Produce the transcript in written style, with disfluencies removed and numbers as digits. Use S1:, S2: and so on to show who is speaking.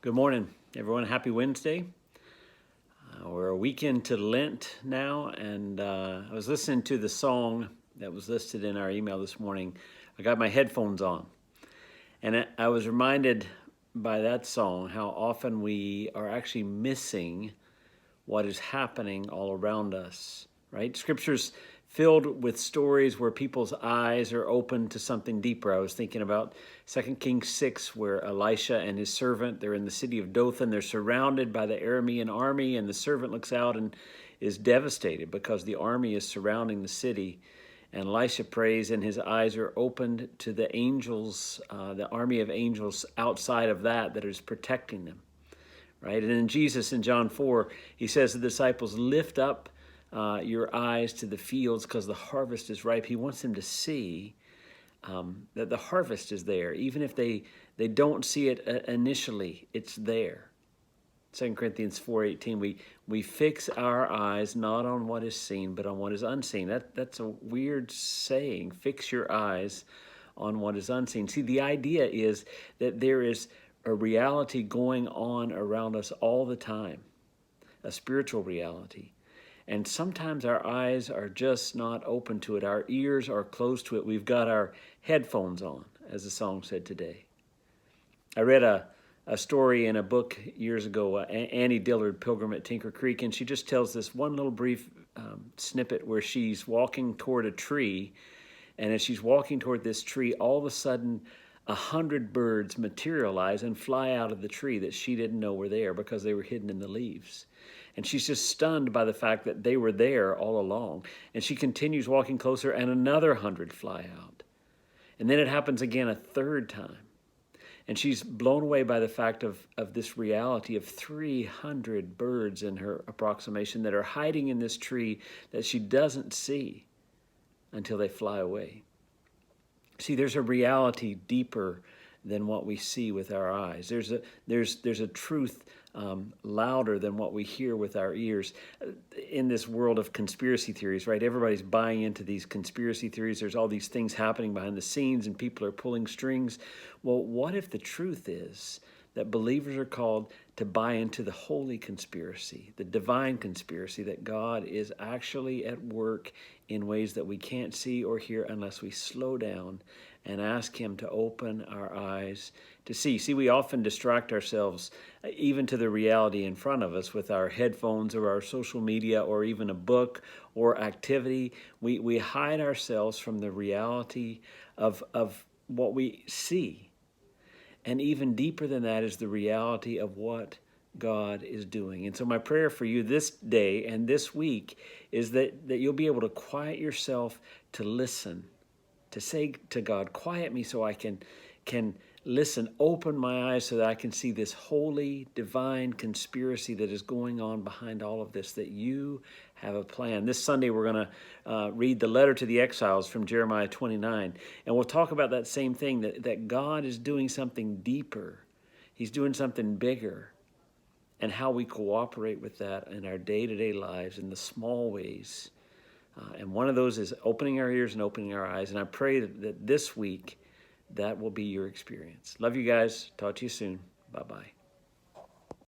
S1: Good morning, everyone. Happy Wednesday. We're a week into Lent now, and I was listening to the song that was listed in our email this morning. I got my headphones on, and I was reminded by that song how often we are actually missing what is happening all around us, right? Scripture's filled with stories where people's eyes are open to something deeper. I was thinking about 2 Kings 6, where Elisha and his servant, they're in the city of Dothan. They're surrounded by the Aramean army, and the servant looks out and is devastated because the army is surrounding the city. And Elisha prays, and his eyes are opened to the angels, the army of angels outside of that is protecting them. Right? And then Jesus in John 4, he says to the disciples, lift up your eyes to the fields because the harvest is ripe. He wants them to see that the harvest is there. Even if they don't see it initially, it's there. 2 Corinthians 4:18, we fix our eyes not on what is seen, but on what is unseen. That's a weird saying, fix your eyes on what is unseen. See, the idea is that there is a reality going on around us all the time, a spiritual reality. And sometimes our eyes are just not open to it. Our ears are closed to it. We've got our headphones on, as the song said today. I read a story in a book years ago, Annie Dillard, Pilgrim at Tinker Creek, and she just tells this one little brief snippet where she's walking toward a tree, and as she's walking toward this tree, all of a sudden 100 birds materialize and fly out of the tree that she didn't know were there because they were hidden in the leaves. And she's just stunned by the fact that they were there all along. And she continues walking closer, and another 100 fly out. And then it happens again a third time. And she's blown away by the fact of this reality of 300 birds in her approximation that are hiding in this tree that she doesn't see until they fly away. See, there's a reality deeper than what we see with our eyes. There's a truth louder than what we hear with our ears. In this world of conspiracy theories, right? Everybody's buying into these conspiracy theories. There's all these things happening behind the scenes, and people are pulling strings. Well, what if the truth is that believers are called to buy into the holy conspiracy, the divine conspiracy, that God is actually at work in ways that we can't see or hear unless we slow down and ask Him to open our eyes to see. See, we often distract ourselves even to the reality in front of us with our headphones or our social media or even a book or activity. We hide ourselves from the reality of what we see. And even deeper than that is the reality of what God is doing. And so my prayer for you this day and this week is that you'll be able to quiet yourself to listen, to say to God, quiet me so I can listen, open my eyes so that I can see this holy, divine conspiracy that is going on behind all of this, that you have a plan. This Sunday, we're going to read the letter to the exiles from Jeremiah 29, and we'll talk about that same thing, that God is doing something deeper. He's doing something bigger, and how we cooperate with that in our day-to-day lives in the small ways. And one of those is opening our ears and opening our eyes, and I pray that this week, that will be your experience. Love you guys. Talk to you soon. Bye-bye.